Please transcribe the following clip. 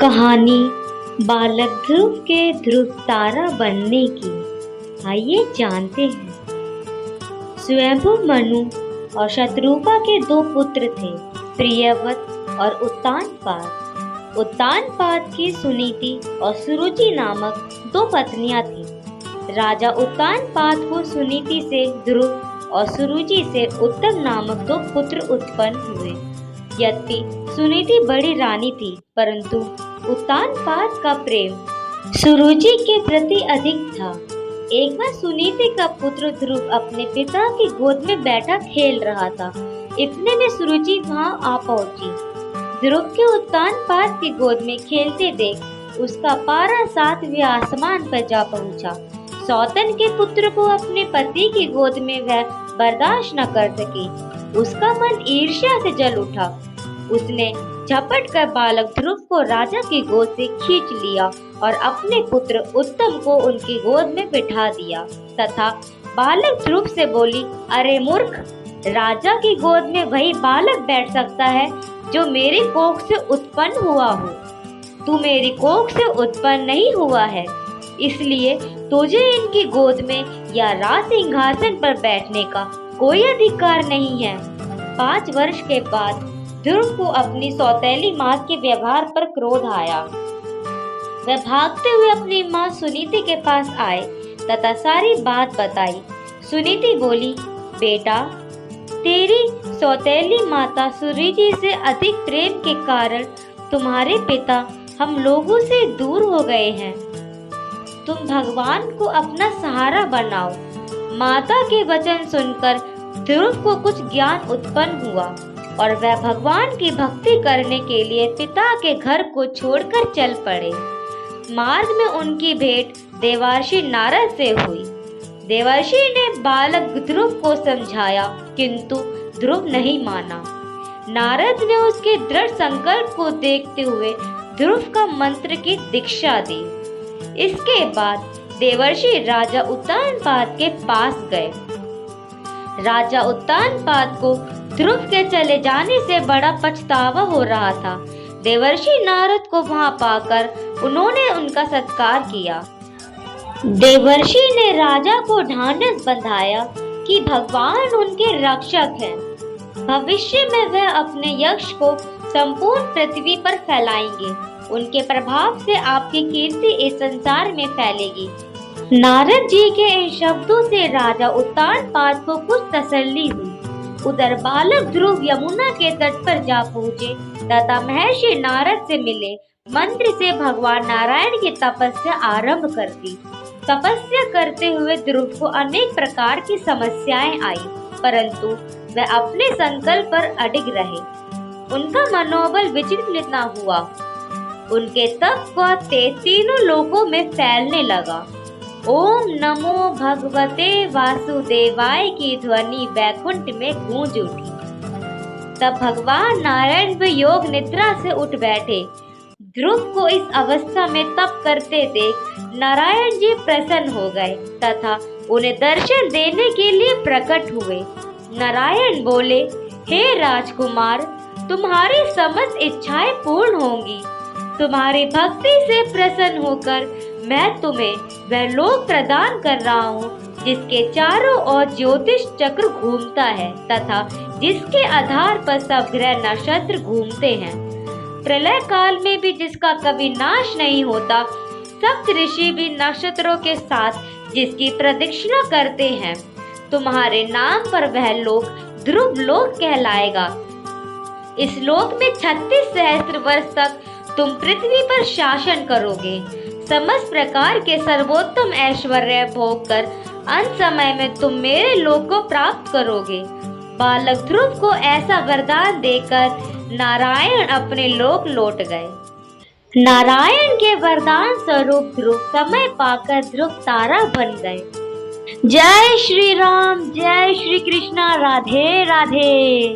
कहानी बालक ध्रुव के ध्रुव तारा बनने की। आइए जानते हैं। स्वयंभु मनु और शत्रुपा के दो पुत्र थे, प्रियव्रत और उत्तानपाद। उत्तानपाद की सुनीति और सुरुचि नामक दो पत्नियां थीं। राजा उत्तानपाद को सुनीति से ध्रुव और सुरुचि से उत्तम नामक दो पुत्र उत्पन्न हुए। यद्यपि सुनीति बड़ी रानी थी, परंतु उत्तानपाद का प्रेम सुरुचि के प्रति अधिक था। एक बार सुनीति का पुत्र ध्रुव अपने पिता की गोद में बैठा खेल रहा था। इतने में सुरुचि वहां आ पहुंची। ध्रुव के उत्तानपाद की गोद में खेलते देख उसका पारा सातवें आसमान पर जा पहुंचा। सौतन के पुत्र को अपने पति की गोद में वह बर्दाश्त न कर सकी। उसका मन ईर्ष्या से जल उठा। उसने झपट कर बालक ध्रुव को राजा की गोद से खींच लिया और अपने पुत्र उत्तम को उनकी गोद में बिठा दिया तथा बालक ध्रुव से बोली, अरे मूर्ख, राजा की गोद में वही बालक बैठ सकता है जो मेरी कोख से उत्पन्न हुआ हो। तू मेरी कोख से उत्पन्न नहीं हुआ है, इसलिए तुझे इनकी गोद में या राज सिंहासन पर बैठने का कोई अधिकार नहीं है। 5 वर्ष के बाद ध्रुव को अपनी सौतेली माँ के व्यवहार पर क्रोध आया। वह भागते हुए अपनी माँ सुनीति के पास आए तथा सारी बात बताई। सुनीति बोली, बेटा, तेरी सौतेली माता सुरुचि से अधिक प्रेम के कारण तुम्हारे पिता हम लोगों से दूर हो गए हैं। तुम भगवान को अपना सहारा बनाओ। माता के वचन सुनकर ध्रुव को कुछ ज्ञान उत्पन्न हुआ और वह भगवान की भक्ति करने के लिए पिता के घर को छोड़कर चल पड़े। मार्ग में उनकी भेंट देवर्षि नारद से हुई। देवर्षि ने बालक ध्रुव को समझाया, किंतु ध्रुव नहीं माना। नारद ने उसके दृढ़ संकल्प को देखते हुए ध्रुव का मंत्र की दीक्षा दी। इसके बाद देवर्षि राजा उत्तानपाद के पास गए। राजा उत्तानपाद को ध्रुव के चले जाने से बड़ा पछतावा हो रहा था। देवर्षि नारद को वहां पाकर उन्होंने उनका सत्कार किया। देवर्षि ने राजा को ढांढस बंधाया कि भगवान उनके रक्षक हैं। भविष्य में वह अपने यश को संपूर्ण पृथ्वी पर फैलाएंगे। उनके प्रभाव से आपकी कीर्ति इस संसार में फैलेगी। नारद जी के इन शब्दों से राजा उत्तानपाद को कुछ तसल्ली हुई। उधर बालक ध्रुव यमुना के तट पर जा पहुँचे तथा महर्षि नारद से मिले। मंत्र से भगवान नारायण की तपस्या आरंभ कर दी। तपस्या करते हुए ध्रुव को अनेक प्रकार की समस्याएं आई, परंतु वह अपने संकल्प पर अडिग रहे। उनका मनोबल विचलित न हुआ। उनके तप का तेज तीनों लोकों में फैलने लगा। ओम नमो भगवते वासुदेवाय की ध्वनि वैकुंठ में गूंज उठी। तब भगवान नारायण भी योग निद्रा से उठ बैठे। ध्रुव को इस अवस्था में तप करते देख नारायण जी प्रसन्न हो गए तथा उन्हें दर्शन देने के लिए प्रकट हुए। नारायण बोले, हे राजकुमार, तुम्हारी समस्त इच्छाएं पूर्ण होंगी। तुम्हारी भक्ति से प्रसन्न होकर मैं तुम्हें वह लोक प्रदान कर रहा हूँ जिसके चारों ओर ज्योतिष चक्र घूमता है तथा जिसके आधार पर सब ग्रह नक्षत्र घूमते हैं। प्रलय काल में भी जिसका कभी नाश नहीं होता। सप्त ऋषि भी नक्षत्रों के साथ जिसकी प्रदक्षिणा करते हैं। तुम्हारे नाम पर वह लोक ध्रुव लोक कहलाएगा। इस लोक में 36 सहस्त्र वर्ष तक तुम पृथ्वी पर शासन करोगे। समस्त प्रकार के सर्वोत्तम ऐश्वर्य भोग कर अंत समय में तुम मेरे लोक को प्राप्त करोगे। बालक ध्रुव को ऐसा वरदान देकर नारायण अपने लोक लौट गए। नारायण के वरदान स्वरूप ध्रुव समय पाकर ध्रुव तारा बन गए। जय श्री राम, जय श्री कृष्णा, राधे राधे।